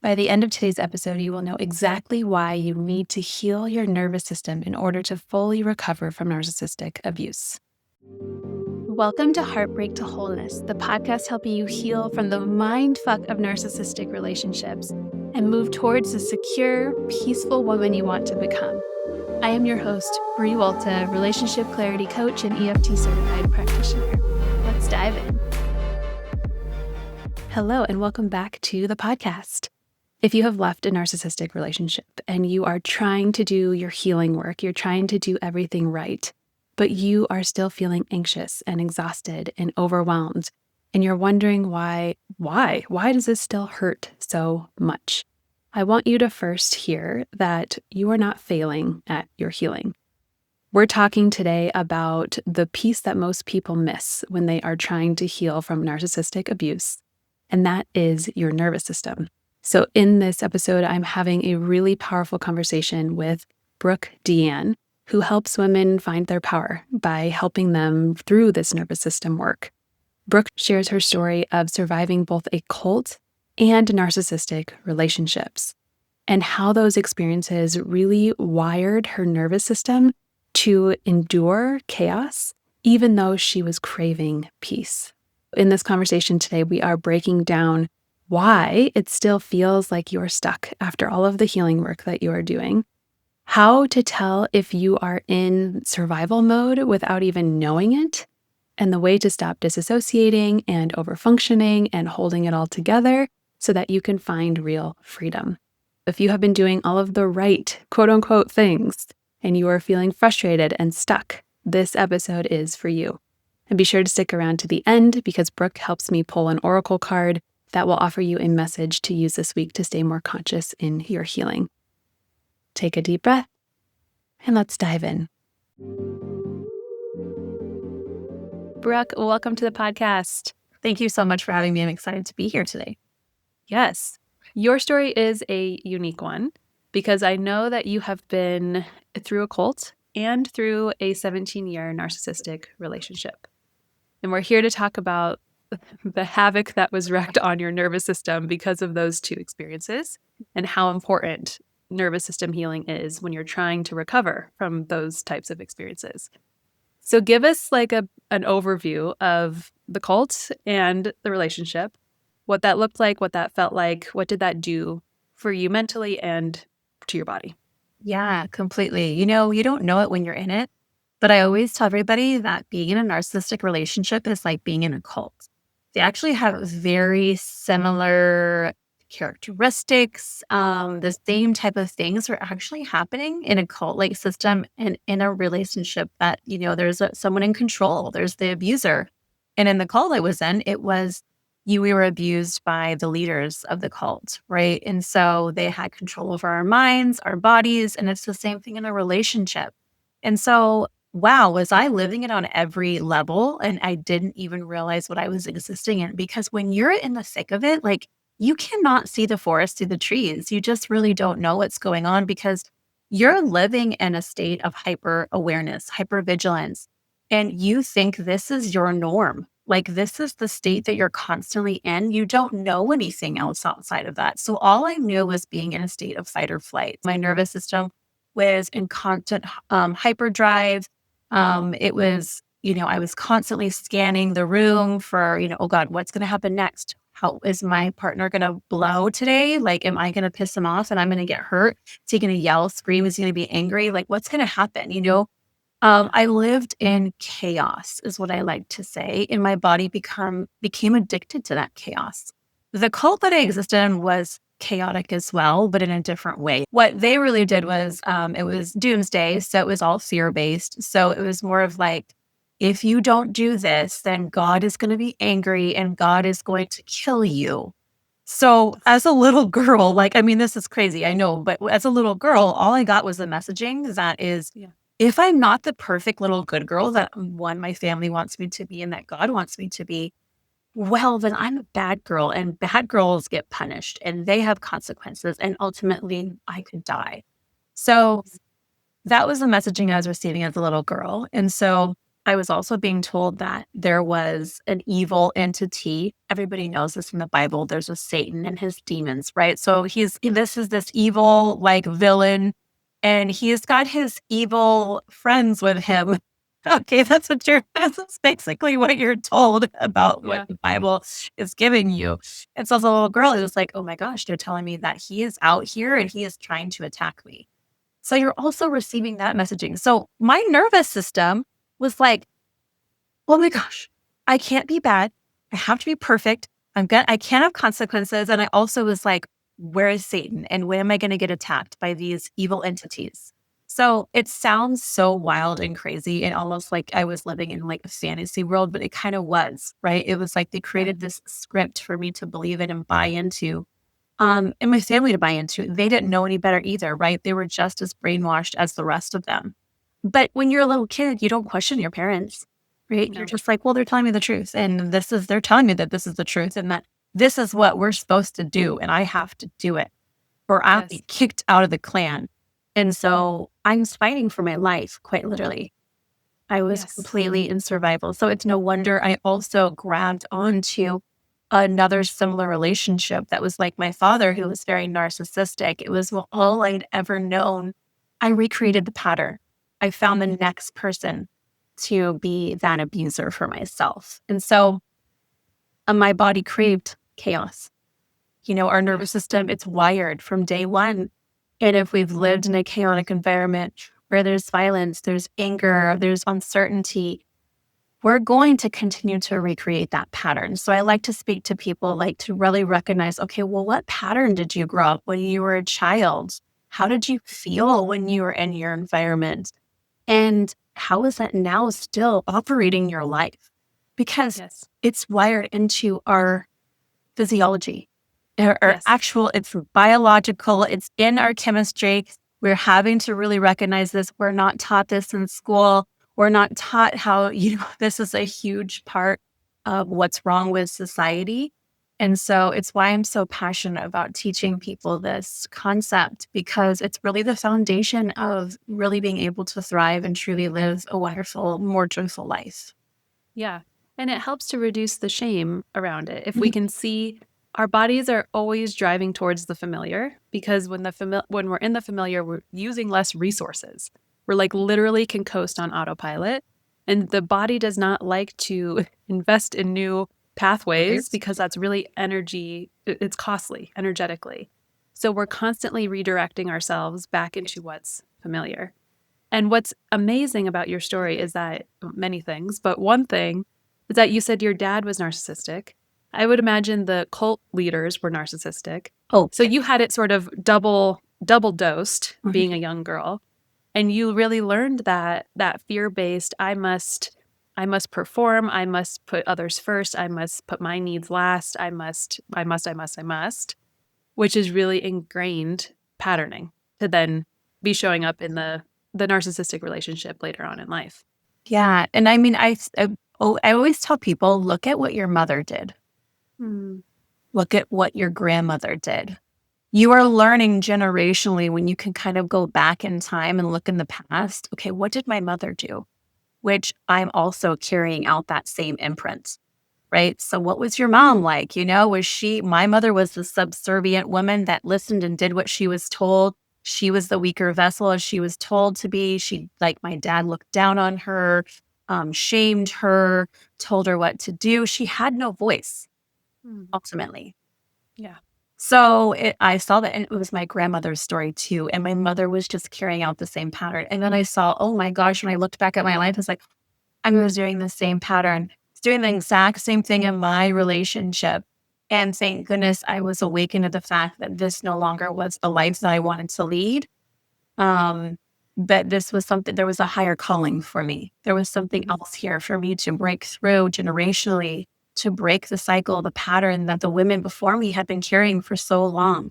By the end of today's episode, you will know exactly why you need to heal your nervous system in order to fully recover from narcissistic abuse. Welcome to Heartbreak to Wholeness, the podcast helping you heal from the mindfuck of narcissistic relationships and move towards the secure, peaceful woman you want to become. I am your host, Brie Walta, relationship clarity coach and EFT certified practitioner. Let's dive in. Hello, and welcome back to the podcast. If you have left a narcissistic relationship and you are trying to do your healing work, you're trying to do everything right, but you are still feeling anxious and exhausted and overwhelmed, and you're wondering why does this still hurt so much? I want you to first hear that you are not failing at your healing. We're talking today about the piece that most people miss when they are trying to heal from narcissistic abuse, and that is your nervous system. So in this episode, I'm having a really powerful conversation with Brooke Deanne, who helps women find their power by helping them through this nervous system work. Brooke shares her story of surviving both a cult and narcissistic relationships, and how those experiences really wired her nervous system to endure chaos, even though she was craving peace. In this conversation today, we are breaking down why it still feels like you're stuck after all of the healing work that you are doing, how to tell if you are in survival mode without even knowing it, and the way to stop dissociating and overfunctioning and holding it all together so that you can find real freedom. If you have been doing all of the right quote unquote things and you are feeling frustrated and stuck, this episode is for you. And be sure to stick around to the end because Brooke helps me pull an oracle card that will offer you a message to use this week to stay more conscious in your healing. Take a deep breath and let's dive in. Brooke, welcome to the podcast. Thank you so much for having me. I'm excited to be here today. Yes, your story is a unique one because I know that you have been through a cult and through a 17-year narcissistic relationship. And we're here to talk about the havoc that was wreaked on your nervous system because of those two experiences and how important nervous system healing is when you're trying to recover from those types of experiences. So give us like an overview of the cult and the relationship, what that looked like, what that felt like, what did that do for you mentally and to your body? Yeah, completely. You don't know it when you're in it, but I always tell everybody that being in a narcissistic relationship is like being in a cult. They actually have very similar characteristics. The same type of things are actually happening in a cult-like system and in a relationship that, there's someone in control. There's the abuser. And in the cult I was in, we were abused by the leaders of the cult, right? And so they had control over our minds, our bodies, and it's the same thing in a relationship. And so wow, was I living it on every level and I didn't even realize what I was existing in? Because when you're in the thick of it, like you cannot see the forest through the trees. You just really don't know what's going on because you're living in a state of hyper awareness, hyper vigilance, and you think this is your norm. Like this is the state that you're constantly in. You don't know anything else outside of that. So all I knew was being in a state of fight or flight. My nervous system was in constant hyperdrive. It was, I was constantly scanning the room for, oh God, what's going to happen next? How is my partner going to blow today? Like, am I going to piss him off and I'm going to get hurt? Is he going to yell, scream? Is he going to be angry? Like, what's going to happen? I lived in chaos is what I like to say. And my body became addicted to that chaos. The cult that I existed in was chaotic as well, but in a different way. What they really did was, it was doomsday. So it was all fear-based. So it was more of like, if you don't do this, then God is going to be angry and God is going to kill you. So as a little girl, this is crazy, I know, but as a little girl, all I got was the messaging that is, if I'm not the perfect little good girl that my family wants me to be and that God wants me to be, well, then I'm a bad girl and bad girls get punished and they have consequences and ultimately I could die. So that was the messaging I was receiving as a little girl. And so I was also being told that there was an evil entity. Everybody knows this in the Bible. There's a Satan and his demons, right? So this is this evil like villain, and he's got his evil friends with him. Okay, that's basically what you're told about what the Bible is giving you. And so as a little girl, it was like, oh my gosh, they're telling me that he is out here and he is trying to attack me. So you're also receiving that messaging. So my nervous system was like, oh my gosh, I can't be bad. I have to be perfect. I can't have consequences. And I also was like, where is Satan? And when am I going to get attacked by these evil entities? So it sounds so wild and crazy and almost like I was living in like a fantasy world, but it kind of was, right? It was like they created this script for me to believe in and buy into. And my family to buy into. They didn't know any better either, right? They were just as brainwashed as the rest of them. But when you're a little kid, you don't question your parents, right? No. You're just like, well, they're telling me the truth. And they're telling me that this is the truth and that this is what we're supposed to do. And I have to do it or I'll be kicked out of the clan. And so I'm fighting for my life, quite literally. I was completely in survival. So it's no wonder I also grabbed onto another similar relationship that was like my father, who was very narcissistic. It was all I'd ever known. I recreated the pattern. I found the next person to be that abuser for myself. And so my body craved chaos. You know, our nervous system, it's wired from day one. And if we've lived in a chaotic environment where there's violence, there's anger, there's uncertainty, we're going to continue to recreate that pattern. So I like to speak to people like to really recognize, okay, well, what pattern did you grow up when you were a child? How did you feel when you were in your environment? And how is that now still operating your life? Because it's wired into our physiology, our actual, it's biological, it's in our chemistry. We're having to really recognize this. We're not taught this in school. We're not taught how, this is a huge part of what's wrong with society. And so it's why I'm so passionate about teaching people this concept, because it's really the foundation of really being able to thrive and truly live a wonderful, more joyful life. Yeah. And it helps to reduce the shame around it. If we can see our bodies are always driving towards the familiar, because when we're in the familiar, we're using less resources. We're like literally can coast on autopilot. And the body does not like to invest in new pathways because that's really energy. It's costly energetically. So we're constantly redirecting ourselves back into what's familiar. And what's amazing about your story is that many things, but one thing is that you said your dad was narcissistic. I would imagine the cult leaders were narcissistic. Oh, so you had it sort of double dosed being a young girl. And you really learned that fear-based, I must perform, I must put others first, I must put my needs last, I must, which is really ingrained patterning to then be showing up in the narcissistic relationship later on in life. Yeah. And I mean, I always tell people, look at what your mother did. Look at what your grandmother did. You are learning generationally when you can kind of go back in time and look in the past. Okay, what did my mother do? Which I'm also carrying out that same imprint, right? So what was your mom like? My mother was the subservient woman that listened and did what she was told. She was the weaker vessel as she was told to be. My dad looked down on her, shamed her, told her what to do. She had no voice, ultimately. Yeah. So I saw that, and it was my grandmother's story too. And my mother was just carrying out the same pattern. And then I saw, oh my gosh, when I looked back at my life, I was like, I was doing the same pattern. I was doing the exact same thing in my relationship. And thank goodness I was awakened to the fact that this no longer was the life that I wanted to lead. But this was something, there was a higher calling for me. There was something else here for me to break through generationally, to break the cycle, the pattern that the women before me had been carrying for so long.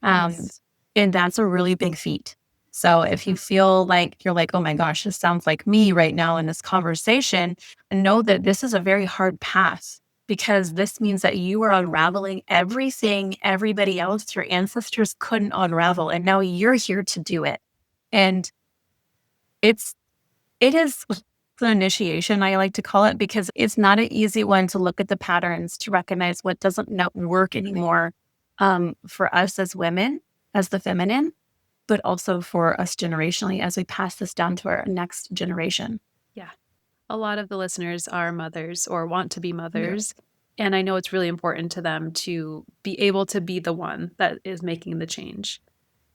And that's a really big feat. So if you feel like you're like, oh my gosh, this sounds like me right now in this conversation, know that this is a very hard path, because this means that you are unraveling everything everybody else, your ancestors couldn't unravel. And now you're here to do it. And it is the initiation, I like to call it, because it's not an easy one to look at the patterns to recognize what doesn't work anymore for us as women, as the feminine, but also for us generationally as we pass this down to our next generation. Yeah. A lot of the listeners are mothers or want to be mothers. Yeah. And I know it's really important to them to be able to be the one that is making the change.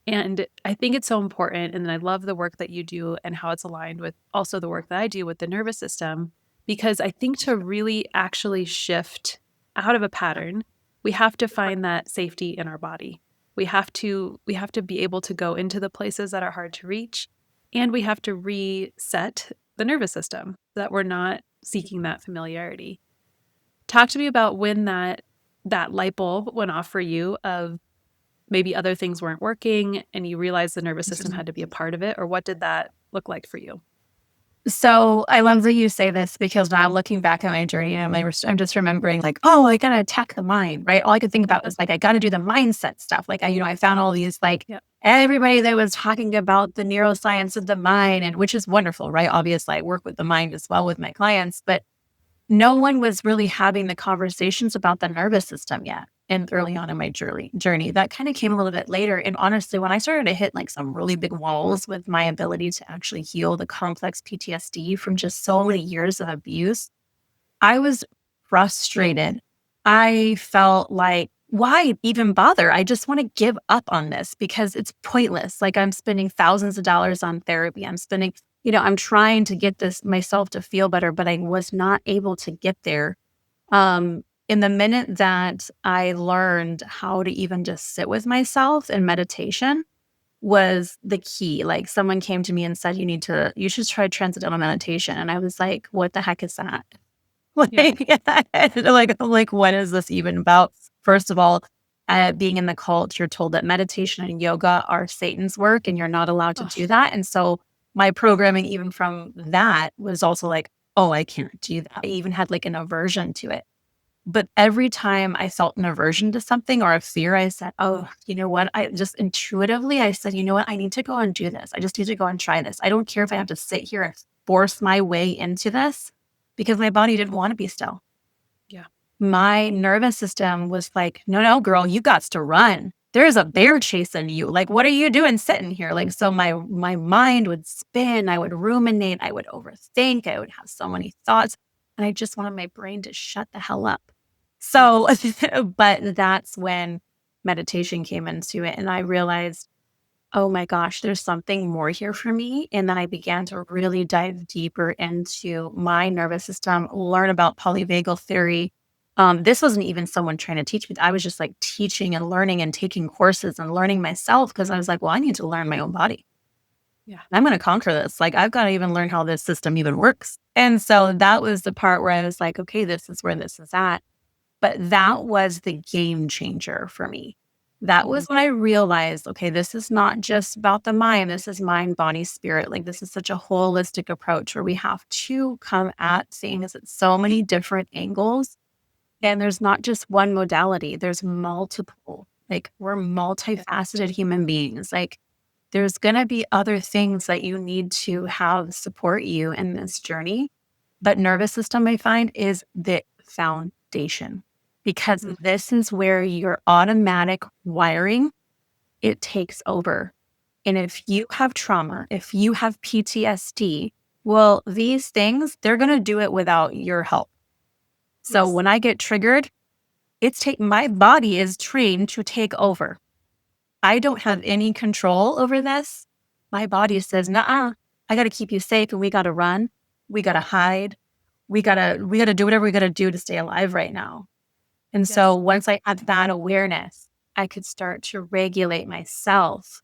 And I think it's so important. And I love the work that you do and how it's aligned with also the work that I do with the nervous system, because I think to really actually shift out of a pattern, we have to find that safety in our body. We have to be able to go into the places that are hard to reach, and we have to reset the nervous system so that we're not seeking that familiarity. Talk to me about when that light bulb went off for you of maybe other things weren't working and you realized the nervous system had to be a part of it, or what did that look like for you? So I love that you say this, because now looking back at my journey, I'm just remembering like, oh, I got to attack the mind, right? All I could think about was like, I got to do the mindset stuff. Like, I found all these like everybody that was talking about the neuroscience of the mind, and which is wonderful, right? Obviously, I work with the mind as well with my clients, but no one was really having the conversations about the nervous system yet. And early on in my journey, that kind of came a little bit later. And honestly, when I started to hit like some really big walls with my ability to actually heal the complex PTSD from just so many years of abuse, I was frustrated. I felt like, why even bother? I just want to give up on this because it's pointless. Like, I'm spending thousands of dollars on therapy. I'm trying to get this myself to feel better, but I was not able to get there. In the minute that I learned how to even just sit with myself in meditation was the key. Like, someone came to me and said, you should try transcendental meditation. And I was like, what the heck is that? Like, what is this even about? First of all, being in the cult, you're told that meditation and yoga are Satan's work and you're not allowed to do that. And so my programming, even from that, was also like, oh, I can't do that. I even had like an aversion to it. But every time I felt an aversion to something or a fear, I said, oh, you know what? I just intuitively, I said, you know what? I need to go and do this. I just need to go and try this. I don't care if I have to sit here and force my way into this, because my body didn't want to be still. Yeah. My nervous system was like, no, girl, you got to run. There's a bear chasing you. Like, what are you doing sitting here? Like, so my mind would spin. I would ruminate. I would overthink. I would have so many thoughts. And I just wanted my brain to shut the hell up. So, but that's when meditation came into it. And I realized, oh my gosh, there's something more here for me. And then I began to really dive deeper into my nervous system, learn about polyvagal theory. This wasn't even someone trying to teach me. I was just like teaching and learning and taking courses and learning myself, because I was like, well, I need to learn my own body. Yeah, I'm going to conquer this. Like, I've got to even learn how this system even works. And so that was the part where I was like, okay, this is where this is at. But that was the game changer for me. That was when I realized, okay, this is not just about the mind. This is mind, body, spirit. Like, this is such a holistic approach where we have to come at seeing this at so many different angles. And there's not just one modality. There's multiple. Like, we're multifaceted human beings. Like, there's going to be other things that you need to have support you in this journey. But nervous system, I find, is the foundation, because this is where your automatic wiring, it takes over. And if you have trauma, if you have PTSD, well, these things, they're going to do it without your help. So when I get triggered, my body is trained to take over. I don't have any control over this. My body says, nah, I got to keep you safe, and we got to run. We got to hide. We got to do whatever we got to do to stay alive right now. And so once I had that awareness, I could start to regulate myself,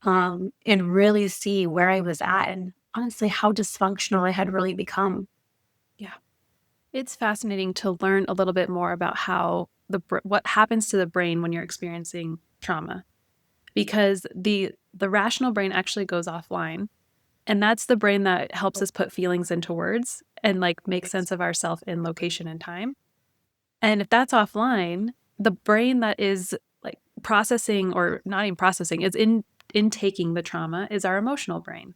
and really see where I was at, and honestly, how dysfunctional I had really become. Yeah. It's fascinating to learn a little bit more about how what happens to the brain when you're experiencing trauma, because the rational brain actually goes offline, and that's the brain that helps us put feelings into words and like make sense of ourself in location and time. And if that's offline, the brain that is like processing, or not even processing, is intaking the trauma, is our emotional brain.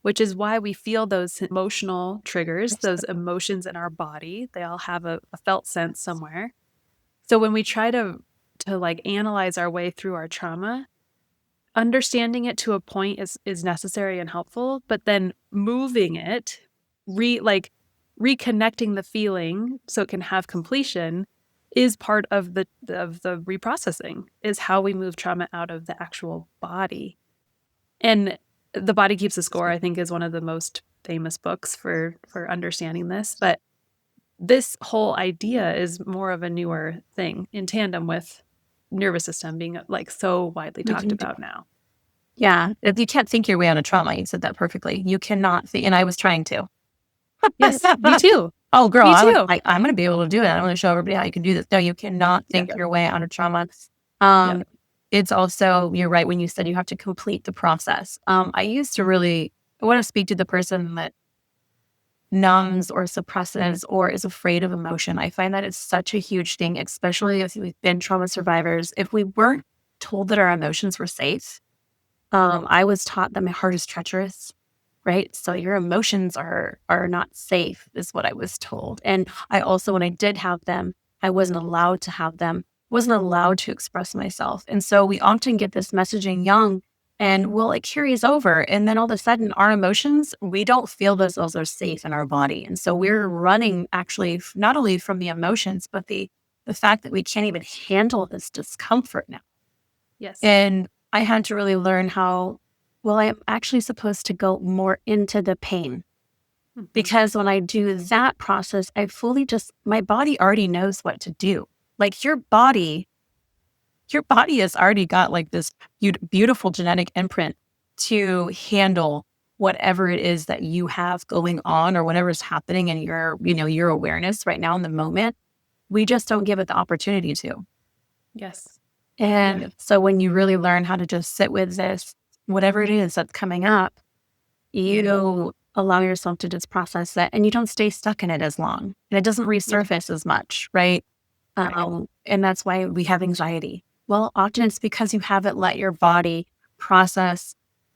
which is why we feel those emotional triggers, those emotions in our body. They all have a felt sense somewhere. So when we try to like analyze our way through our trauma, understanding it to a point is necessary and helpful, but then moving it, reconnecting the feeling so it can have completion is part of the reprocessing, is how we move trauma out of the actual body. And The Body Keeps the Score, I think, is one of the most famous books for understanding this. But this whole idea is more of a newer thing in tandem with nervous system being like so widely talked about now. Yeah. You can't think your way out of trauma. You said that perfectly. You cannot think, and I was trying to. Yes, me too. Oh, girl, Me too. I'm going to be able to do it. I want to show everybody how you can do this. No, you cannot think your way out of trauma. It's also, you're right when you said you have to complete the process. I used to I want to speak to the person that numbs or suppresses or is afraid of emotion. I find that it's such a huge thing, especially if we've been trauma survivors. If we weren't told that our emotions were safe, I was taught that my heart is treacherous, right? So your emotions are not safe, is what I was told. And I also, when I did have them, I wasn't allowed to have them, wasn't allowed to express myself. And so we often get this messaging young, and it carries over. And then all of a sudden, our emotions, we don't feel those are safe in our body. And so we're running actually not only from the emotions, but the fact that we can't even handle this discomfort now. Yes. And I had to really learn how, I'm actually supposed to go more into the pain. Because when I do that process, my body already knows what to do. Like your body has already got like this beautiful genetic imprint to handle whatever it is that you have going on or whatever is happening in your awareness right now in the moment. We just don't give it the opportunity to. Yes. And so when you really learn how to just sit with this, whatever it is that's coming up, you allow yourself to just process that, and you don't stay stuck in it as long, and it doesn't resurface as much, right? And that's why we have anxiety. Well, often it's because you haven't let your body process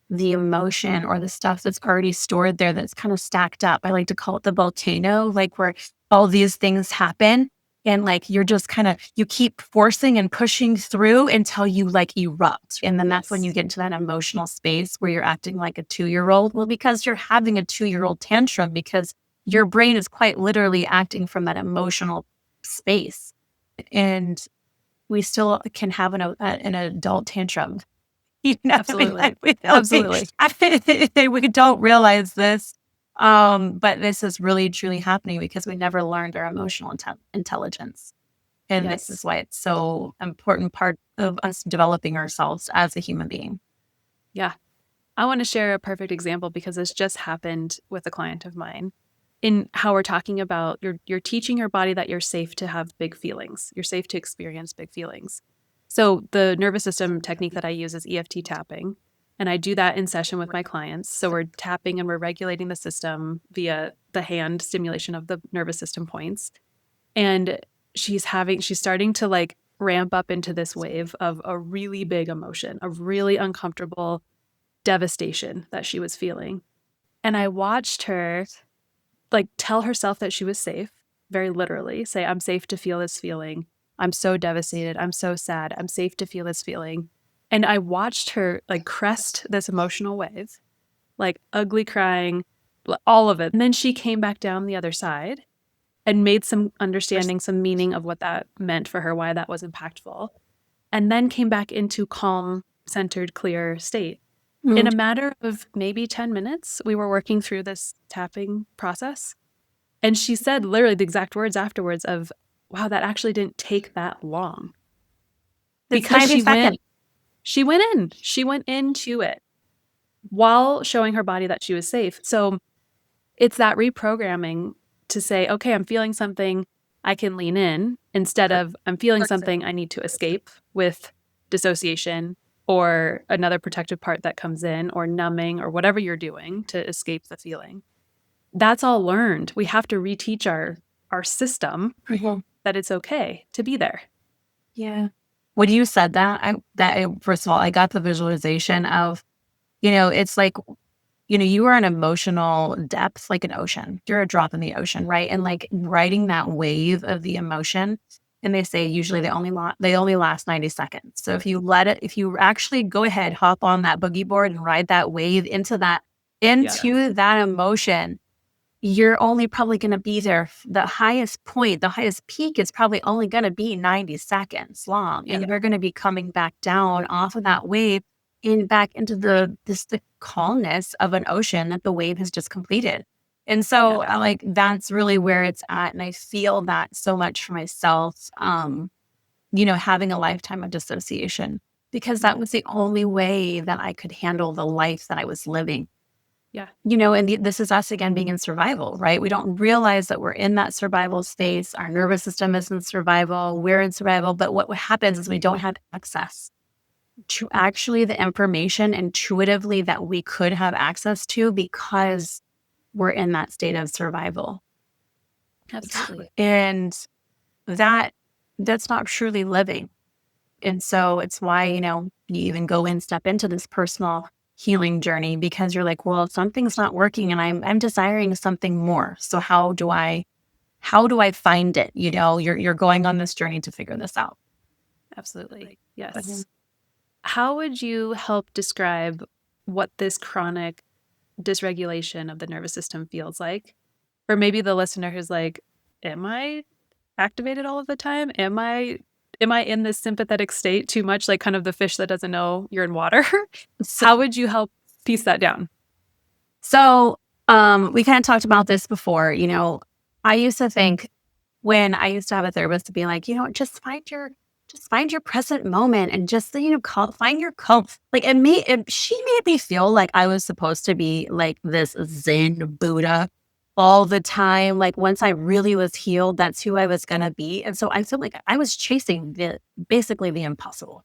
the emotion or the stuff that's already stored there that's kind of stacked up. I like to call it the volcano, like where all these things happen. And like you're just you keep forcing and pushing through until you like erupt. And then that's when you get into that emotional space where you're acting like a 2-year-old. Well, because you're having a 2-year-old tantrum because your brain is quite literally acting from that emotional space. And we still can have an adult tantrum. Absolutely. Absolutely. We don't realize this. But this is really truly happening because we never learned our emotional intelligence. And this is why it's so important part of us developing ourselves as a human being. Yeah. I want to share a perfect example because this just happened with a client of mine in how we're talking about you're teaching your body that you're safe to have big feelings. You're safe to experience big feelings. So the nervous system technique that I use is EFT tapping. And I do that in session with my clients. So we're tapping and we're regulating the system via the hand stimulation of the nervous system points. And she's starting to like ramp up into this wave of a really big emotion, a really uncomfortable devastation that she was feeling. And I watched her like tell herself that she was safe, very literally say, I'm safe to feel this feeling. I'm so devastated. I'm so sad. I'm safe to feel this feeling. And I watched her like crest this emotional wave, like ugly crying, all of it. And then she came back down the other side and made some understanding, some meaning of what that meant for her, why that was impactful. And then came back into calm, centered, clear state. In a matter of maybe 10 minutes, we were working through this tapping process. And she said literally the exact words afterwards of, wow, that actually didn't take that long. Because she went into it while showing her body that she was safe. So it's that reprogramming to say, okay, I'm feeling something, I can lean in, instead of I'm feeling something I need to escape with dissociation or another protective part that comes in, or numbing, or whatever you're doing to escape the feeling. That's all learned. We have to reteach our system that it's okay to be there. Yeah. When you said that, first of all, I got the visualization of, it's like, you are an emotional depth, like an ocean. You're a drop in the ocean, right? And like riding that wave of the emotion. And they say usually they only last 90 seconds. So if you actually go ahead, hop on that boogie board and ride that wave into that emotion, you're only probably going to be there. The highest point, the highest peak is probably only going to be 90 seconds long. And you're going to be coming back down off of that wave and back into the calmness of an ocean that the wave has just completed. And so I like, that's really where it's at. And I feel that so much for myself, having a lifetime of dissociation, because that was the only way that I could handle the life that I was living. Yeah. And this is us again being in survival, right? We don't realize that we're in that survival space. Our nervous system is in survival. We're in survival. But what happens is we don't have access to actually the information intuitively that we could have access to because we're in that state of survival. Absolutely. And that's not truly living. And so it's why, you even go and step into this personal healing journey, because you're like, well, something's not working and I'm desiring something more. So how do I find it? You're going on this journey to figure this out. Absolutely. Yes. How would you help describe what this chronic dysregulation of the nervous system feels like? Or maybe the listener who's like, am I activated all of the time? Am I in this sympathetic state too much, like kind of the fish that doesn't know you're in water? How would you help piece that down? So we kind of talked about this before. I used to think, when I used to have a therapist, to be like, just find your present moment and just, find your calm. Like she made me feel like I was supposed to be like this Zen Buddha all the time. Like once I really was healed, that's who I was going to be. And so I feel like I was chasing basically the impossible.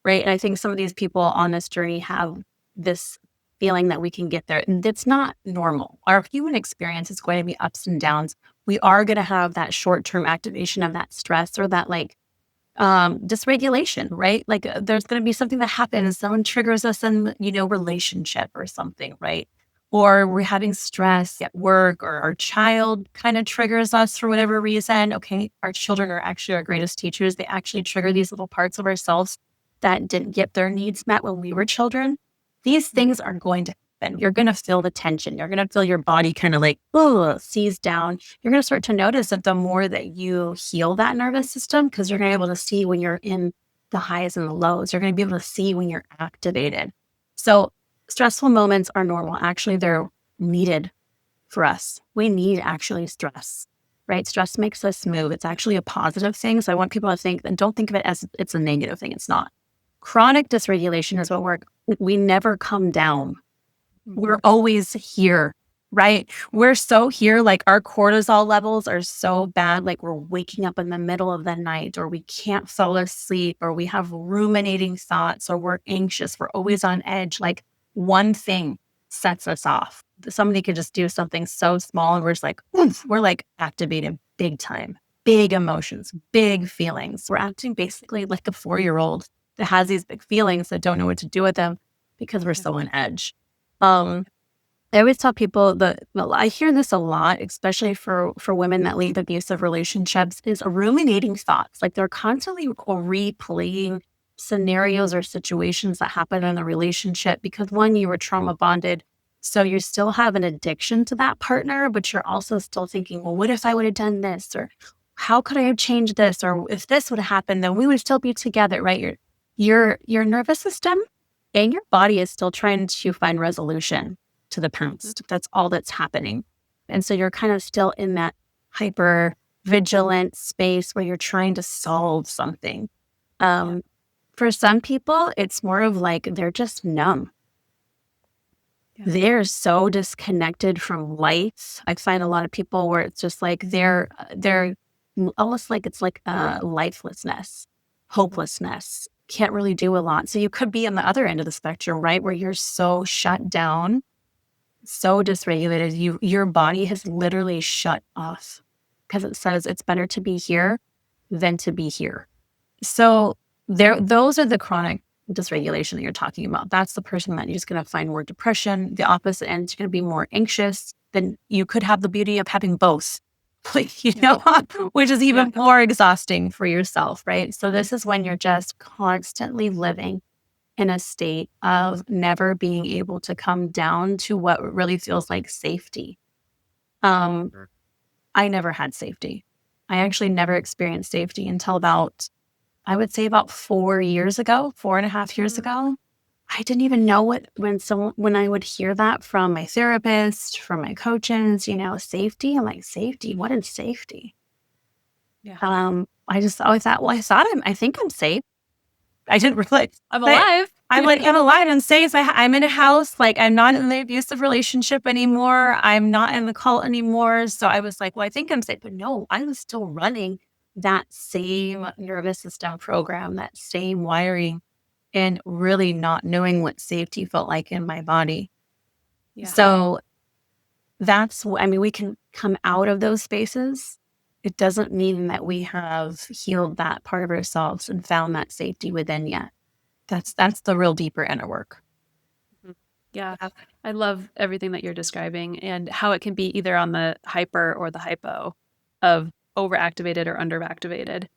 Right. And I think some of these people on this journey have this feeling that we can get there. And it's not normal. Our human experience is going to be ups and downs. We are going to have that short-term activation of that stress or that dysregulation, right? Like there's going to be something that happens. Someone triggers us in, relationship or something, right? Or we're having stress at work, or our child kind of triggers us for whatever reason. Okay. Our children are actually our greatest teachers. They actually trigger these little parts of ourselves that didn't get their needs met when we were children. These things are going to happen. You're going to feel the tension. You're going to feel your body kind of like, seize down. You're going to start to notice that the more that you heal that nervous system, because you're going to be able to see when you're in the highs and the lows. You're going to be able to see when you're activated. So stressful moments are normal. Actually, they're needed for us. We need actually stress, right? Stress makes us move. It's actually a positive thing. So I want people to think, and don't think of it as it's a negative thing. It's not. Chronic dysregulation is what we never come down. We're always here, right? We're so here, like our cortisol levels are so bad, like we're waking up in the middle of the night, or we can't fall asleep, or we have ruminating thoughts, or we're anxious. We're always on edge. Like one thing sets us off. Somebody could just do something so small and we're just like, oomph, we're like activated big time, big emotions, big feelings. We're acting basically like a 4-year-old that has these big feelings that don't know what to do with them because we're so on edge. I always tell people I hear this a lot, especially for women that leave abusive relationships, is ruminating thoughts. Like they're constantly replaying scenarios or situations that happen in the relationship because one, you were trauma bonded. So you still have an addiction to that partner, but you're also still thinking, well, what if I would have done this? Or how could I have changed this? Or if this would have happened, then we would still be together, right? Your nervous system and your body is still trying to find resolution to the past. That's all that's happening. And so you're kind of still in that hyper vigilant space where you're trying to solve something. For some people, it's more of like they're just numb. Yeah. They're so disconnected from life. I find a lot of people where it's just like they're almost like it's like lifelessness, hopelessness. Can't really do a lot. So you could be on the other end of the spectrum, right? Where you're so shut down, so dysregulated. Your body has literally shut off because it says it's better to be here than to be here. So those are the chronic dysregulation that you're talking about. That's the person that you're just going to find more depression. The opposite end is going to be more anxious. Then you could have the beauty of having both, like, you know, which is even more exhausting for yourself, right? So this is when you're just constantly living in a state of never being able to come down to what really feels like safety. I never had safety. I actually never experienced safety until about, I would say about 4 years ago, 4.5 years ago. I didn't even know when I would hear that from my therapist, from my coaches, you know, safety. I'm like, safety? What is safety? Yeah. I just always thought, well, I think I'm safe. I didn't really. I'm alive. I'm like, I'm alive and safe. I'm in a house. Like, I'm not in the abusive relationship anymore. I'm not in the cult anymore. So I was like, well, I think I'm safe. But no, I was still running that same nervous system program, that same wiring, and really not knowing what safety felt like in my body. Yeah. So I mean, we can come out of those spaces. It doesn't mean that we have healed that part of ourselves and found that safety within yet. That's the real deeper inner work. Yeah. I love everything that you're describing and how it can be either on the hyper or the hypo of overactivated or underactivated.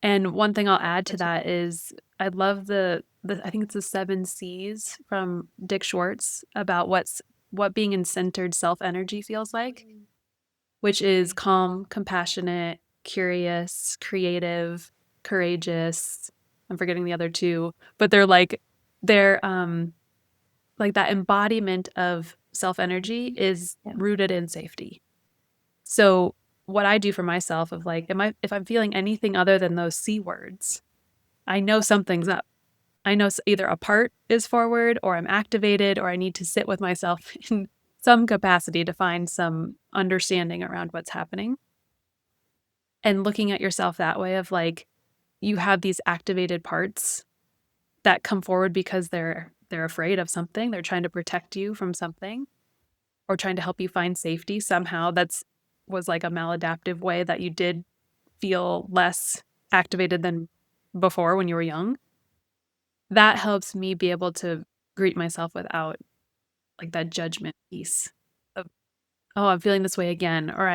And one thing I'll add to that is I love the I think it's the 7 C's from Dick Schwartz about what being in centered self energy feels like, which is calm, compassionate, curious, creative, courageous. I'm forgetting the other two, but they're like that embodiment of self energy is rooted in safety. So what I do for myself of like, if I'm feeling anything other than those C words, I know something's up. I know either a part is forward or I'm activated or I need to sit with myself in some capacity to find some understanding around what's happening. And looking at yourself that way of like, you have these activated parts that come forward because they're afraid of something. They're trying to protect you from something or trying to help you find safety somehow. Was like a maladaptive way that you did feel less activated than before when you were young. That helps me be able to greet myself without like that judgment piece of, oh, I'm feeling this way again, or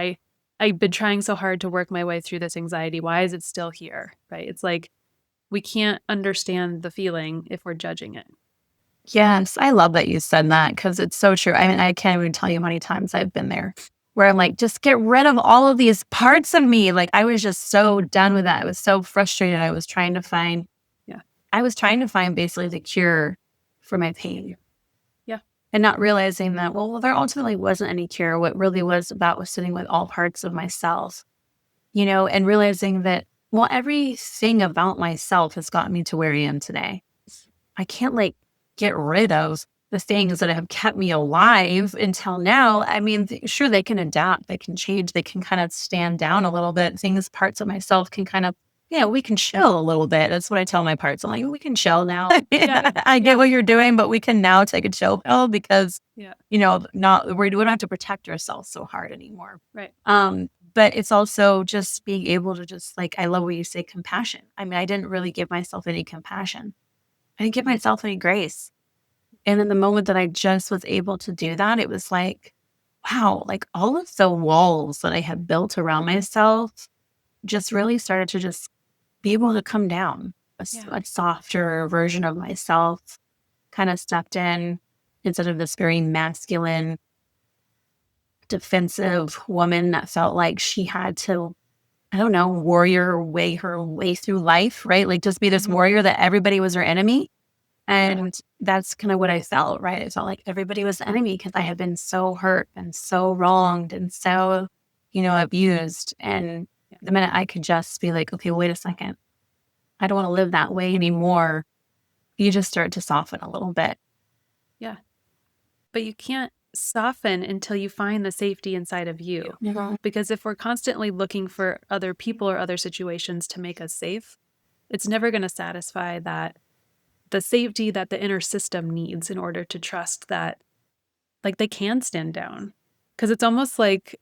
I've been trying so hard to work my way through this anxiety. Why is it still here? Right? It's like we can't understand the feeling if we're judging it. Yes, I love that you said that because it's so true. I mean, I can't even tell you how many times I've been there where I'm like, just get rid of all of these parts of me. Like, I was just so done with that. I was so frustrated. I was trying to find basically the cure for my pain. Yeah. And not realizing that, well, there ultimately wasn't any cure. What really was about was sitting with all parts of myself, you know, and realizing that, well, everything about myself has gotten me to where I am today. I can't like get rid of the things that have kept me alive until now. I mean, sure, they can adapt, they can change, they can kind of stand down a little bit. Parts of myself can kind of, we can chill a little bit. That's what I tell my parts. I'm like, we can chill now. I get what you're doing, but we can now take a chill pill because, we don't have to protect ourselves so hard anymore. Right. But it's also just being able to just like, I love what you say, compassion. I mean, I didn't really give myself any compassion. I didn't give myself any grace. And in the moment that I just was able to do that, it was like, wow, like all of the walls that I had built around myself just really started to just be able to come down. A softer version of myself kind of stepped in instead of this very masculine, defensive woman that felt like she had to, I don't know, warrior her way through life, right? Like just be this warrior that everybody was her enemy. And that's kind of what I felt, right? I felt like everybody was the enemy because I had been so hurt and so wronged and so, abused. And the minute I could just be like, okay, wait a second, I don't want to live that way anymore. You just start to soften a little bit. Yeah. But you can't soften until you find the safety inside of you. Because if we're constantly looking for other people or other situations to make us safe, it's never going to satisfy the safety that the inner system needs in order to trust that like they can stand down. Because it's almost like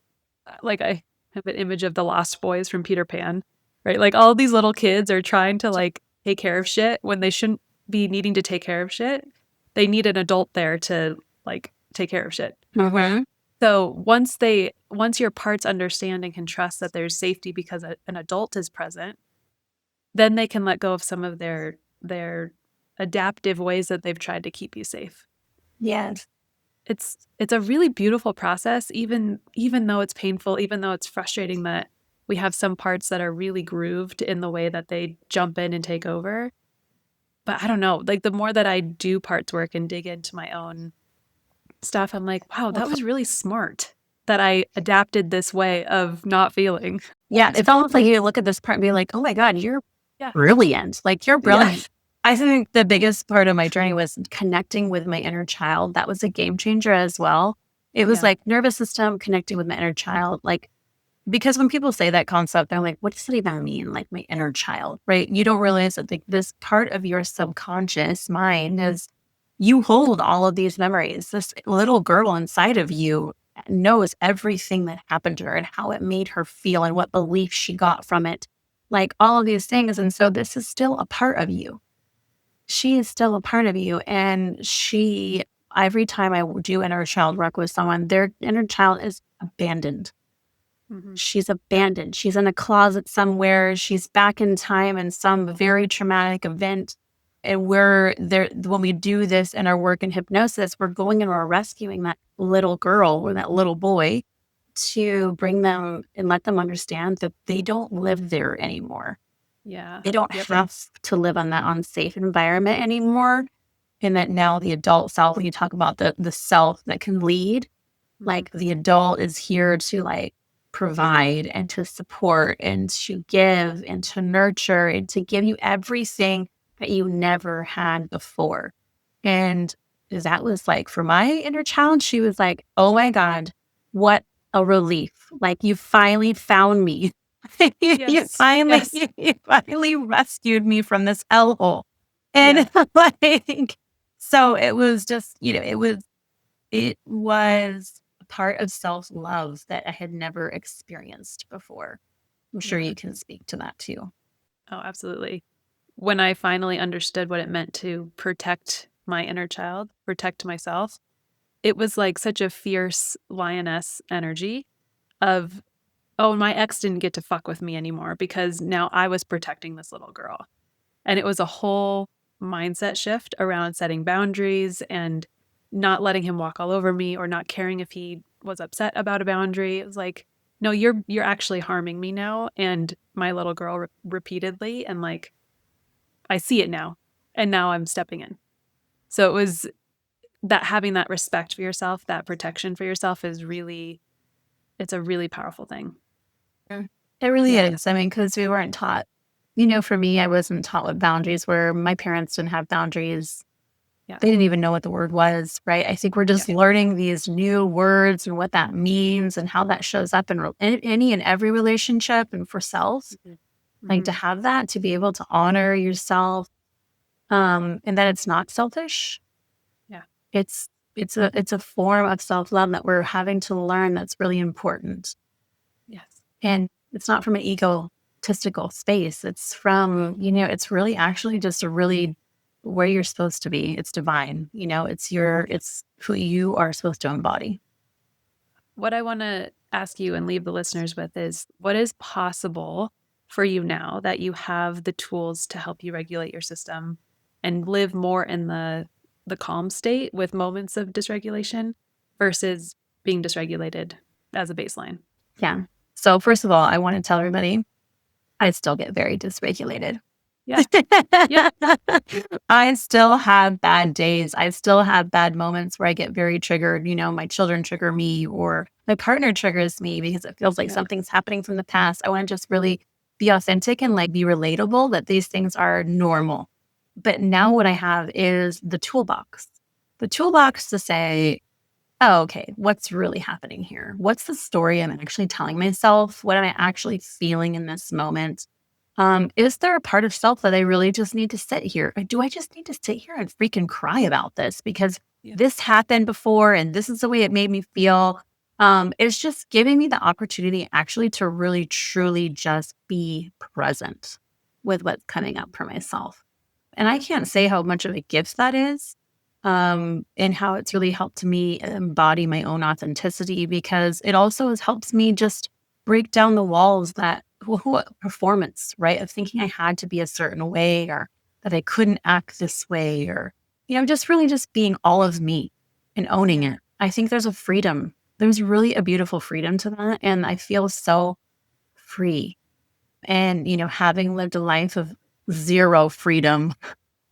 I have an image of the Lost Boys from Peter Pan, right? Like all these little kids are trying to like take care of shit when they shouldn't be needing to take care of shit, they need an adult there to like take care of shit. Mm-hmm. So once your parts understand and can trust that there's safety because an adult is present, then they can let go of some of their adaptive ways that they've tried to keep you safe. Yes. It's a really beautiful process, even though it's painful, even though it's frustrating that we have some parts that are really grooved in the way that they jump in and take over. But I don't know, like the more that I do parts work and dig into my own stuff, I'm like, wow, that was really smart that I adapted this way of not feeling. Yeah. It's almost like you look at this part and be like, oh my God, you're Yeah. brilliant. Like you're brilliant. Yeah. I think the biggest part of my journey was connecting with my inner child. That was a game changer as well. It was Yeah. like nervous system connecting with my inner child. Like, because when people say that concept, they're like, what does it even mean? Like my inner child, right? You don't realize that this part of your subconscious mind is, you hold all of these memories. This little girl inside of you knows everything that happened to her and how it made her feel and what beliefs she got from it. Like all of these things. And so this is still a part of you. She is still a part of you. And every time I do inner child work with someone, their inner child is abandoned. Mm-hmm. She's abandoned. She's in a closet somewhere. She's back in time in some very traumatic event. And we're there when we do this in our work in hypnosis, we're going and we're rescuing that little girl or that little boy to bring them and let them understand that they don't live there anymore. Yeah. They don't Yep. have to live on that unsafe environment anymore. And that now the adult self, when you talk about the self that can lead, like the adult is here to like provide and to support and to give and to nurture and to give you everything that you never had before. And that was like, for my inner child, she was like, oh my God, what a relief. Like you finally found me. you Yes. finally, Yes. you finally rescued me from this hellhole. And Yeah. like, so it was just, it was a part of self-love that I had never experienced before. I'm sure Yeah. you can speak to that too. Oh, absolutely. When I finally understood what it meant to protect my inner child, protect myself, it was like such a fierce lioness energy of, oh, my ex didn't get to fuck with me anymore because now I was protecting this little girl. And it was a whole mindset shift around setting boundaries and not letting him walk all over me or not caring if he was upset about a boundary. It was like, no, you're actually harming me now and my little girl repeatedly, and like I see it now, and now I'm stepping in. So it was that, having that respect for yourself, that protection for yourself is really, it's a really powerful thing. It really Yeah. is. I mean, because we weren't taught, for me, I wasn't taught what boundaries were. My parents didn't have boundaries. Yeah. They didn't even know what the word was, right? I think we're just learning these new words and what that means and how that shows up in any and every relationship and for self. Like to have that, to be able to honor yourself, and that it's not selfish. Yeah. It's a form of self-love that we're having to learn that's really important. Yes. And it's not from an egotistical space. It's from, it's really actually just a really where you're supposed to be. It's divine. It's who you are supposed to embody. What I want to ask you and leave the listeners with is, what is possible for you now that you have the tools to help you regulate your system and live more in the calm state with moments of dysregulation versus being dysregulated as a baseline? Yeah. So first of all, I want to tell everybody, I still get very dysregulated. Yeah. Yep. I still have bad days. I still have bad moments where I get very triggered. My children trigger me or my partner triggers me because it feels like something's happening from the past. I want to just really be authentic and like be relatable that these things are normal. But now what I have is the toolbox to say, oh, okay, what's really happening here? What's the story I'm actually telling myself? What am I actually feeling in this moment? Is there a part of self that I really just need to sit here? Or do I just need to sit here and freaking cry about this because this happened before and this is the way it made me feel? It's just giving me the opportunity actually to really, truly just be present with what's coming up for myself. And I can't say how much of a gift that is, and how it's really helped me embody my own authenticity, because it also helps me just break down the walls that what performance, right? Of thinking I had to be a certain way, or that I couldn't act this way, or, just really just being all of me and owning it. I think there's a freedom. There's really a beautiful freedom to that. And I feel so free. And, having lived a life of zero freedom,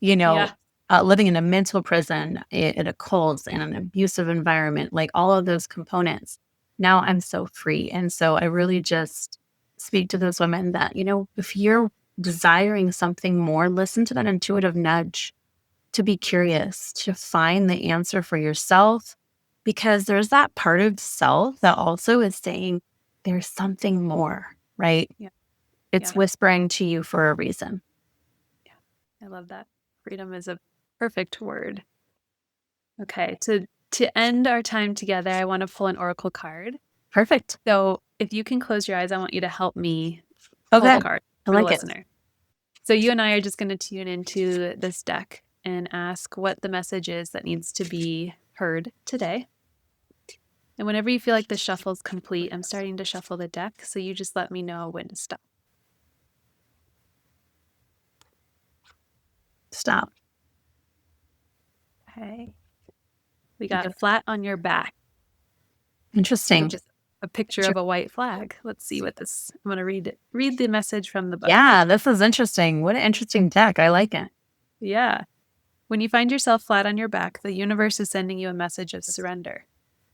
you know, Yeah. living in a mental prison, in a cult, in an abusive environment, like all of those components. Now I'm so free. And so I really just speak to those women that, if you're desiring something more, listen to that intuitive nudge to be curious, to find the answer for yourself, because there's that part of self that also is saying there's something more, right? Yeah. It's whispering to you for a reason. I love that. Freedom is a perfect word. Okay, to end our time together, I want to pull an oracle card. Perfect. So if you can close your eyes, I want you to help me pull Okay. the card I for the like it. listener. So you and I are just going to tune into this deck and ask what the message is that needs to be heard today. And whenever you feel like the shuffle's complete, I'm starting to shuffle the deck, so you just let me know when to stop. Stop. Okay. We got flat on your back. Interesting. Just a picture of a white flag. Let's see what this. I'm going to read the message from the book. Yeah, this is interesting. What an interesting deck. I like it. Yeah. When you find yourself flat on your back, the universe is sending you a message of surrender.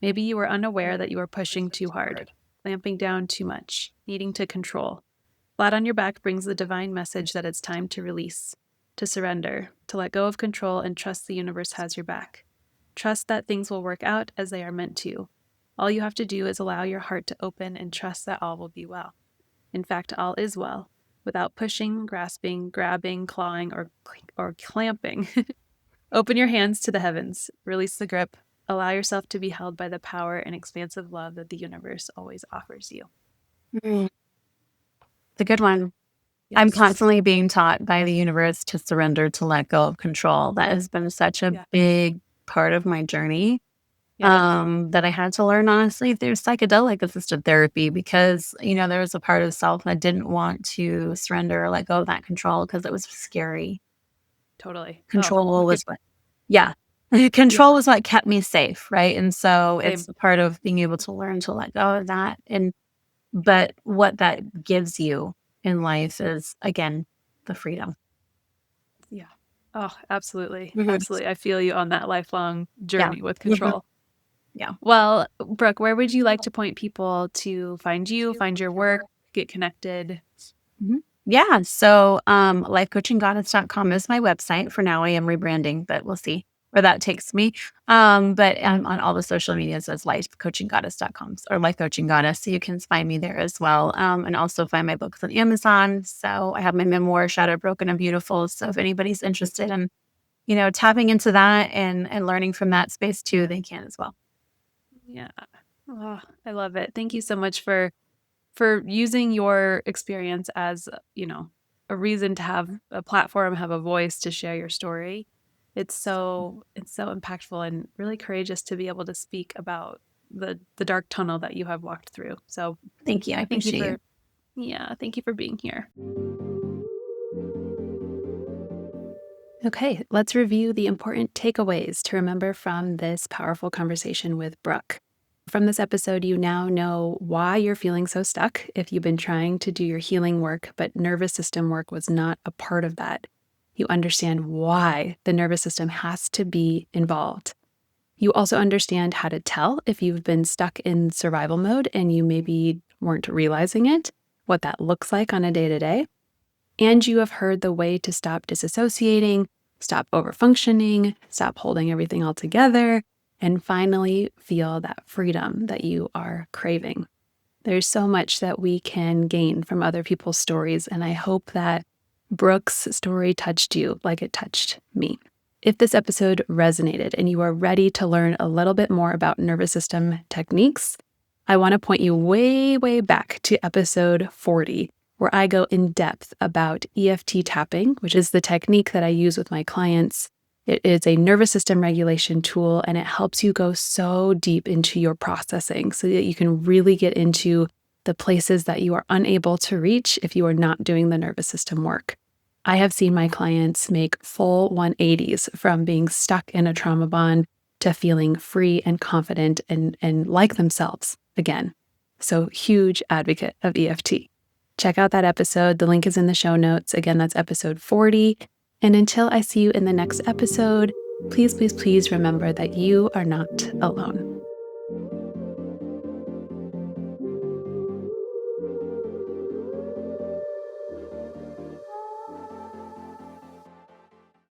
Maybe you were unaware that you were pushing too hard, clamping down too much, needing to control. Flat on your back brings the divine message that it's time to release, to surrender, to let go of control and trust the universe has your back. Trust that things will work out as they are meant to. All you have to do is allow your heart to open and trust that all will be well. In fact, all is well, without pushing, grasping, grabbing, clawing, or clamping. Open your hands to the heavens, release the grip, allow yourself to be held by the power and expansive love that the universe always offers you. It's a good one. Yes. I'm constantly being taught by the universe to surrender, to let go of control. That has been such a big part of my journey, that I had to learn, honestly, through psychedelic assisted therapy, because, there was a part of self that didn't want to surrender or let go of that control because it was scary. Totally. Control was what, control was what kept me safe, right? And so it's a part of being able to learn to let go of that. But what that gives you in life is, again, the freedom. Yeah. Oh, absolutely. Mhm. Absolutely. I feel you on that lifelong journey with control. Yeah. Well, Brooke, where would you like to point people to find you, find your work, get connected? Yeah. So lifecoachinggoddess.com is my website. For now, I am rebranding, but we'll see where that takes me. But I'm on all the social medias as lifecoachinggoddess.com or Life Coaching Goddess. So you can find me there as well. And also find my books on Amazon. So I have my memoir, Shattered, Broken, and Beautiful. So if anybody's interested in, tapping into that and learning from that space too, they can as well. Yeah. Oh, I love it. Thank you so much for using your experience as, a reason to have a platform, have a voice to share your story. It's so impactful and really courageous to be able to speak about the dark tunnel that you have walked through. So thank you. I appreciate you. Yeah, thank you for being here. Okay, let's review the important takeaways to remember from this powerful conversation with Brooke. From this episode, you now know why you're feeling so stuck if you've been trying to do your healing work, but nervous system work was not a part of that. You understand why the nervous system has to be involved. You also understand how to tell if you've been stuck in survival mode and you maybe weren't realizing it, what that looks like on a day-to-day. And you have heard the way to stop disassociating, stop overfunctioning, stop holding everything all together, and finally feel that freedom that you are craving. There's so much that we can gain from other people's stories, and I hope that Brooke's story touched you like it touched me. If this episode resonated and you are ready to learn a little bit more about nervous system techniques, I want to point you way, way back to episode 40, where I go in depth about EFT tapping, which is the technique that I use with my clients. It is a nervous system regulation tool, and it helps you go so deep into your processing so that you can really get into the places that you are unable to reach if you are not doing the nervous system work. I have seen my clients make full 180s from being stuck in a trauma bond to feeling free and confident and like themselves again. So huge advocate of EFT. Check out that episode. The link is in the show notes. Again, that's episode 40. And until I see you in the next episode, please, please, please remember that you are not alone.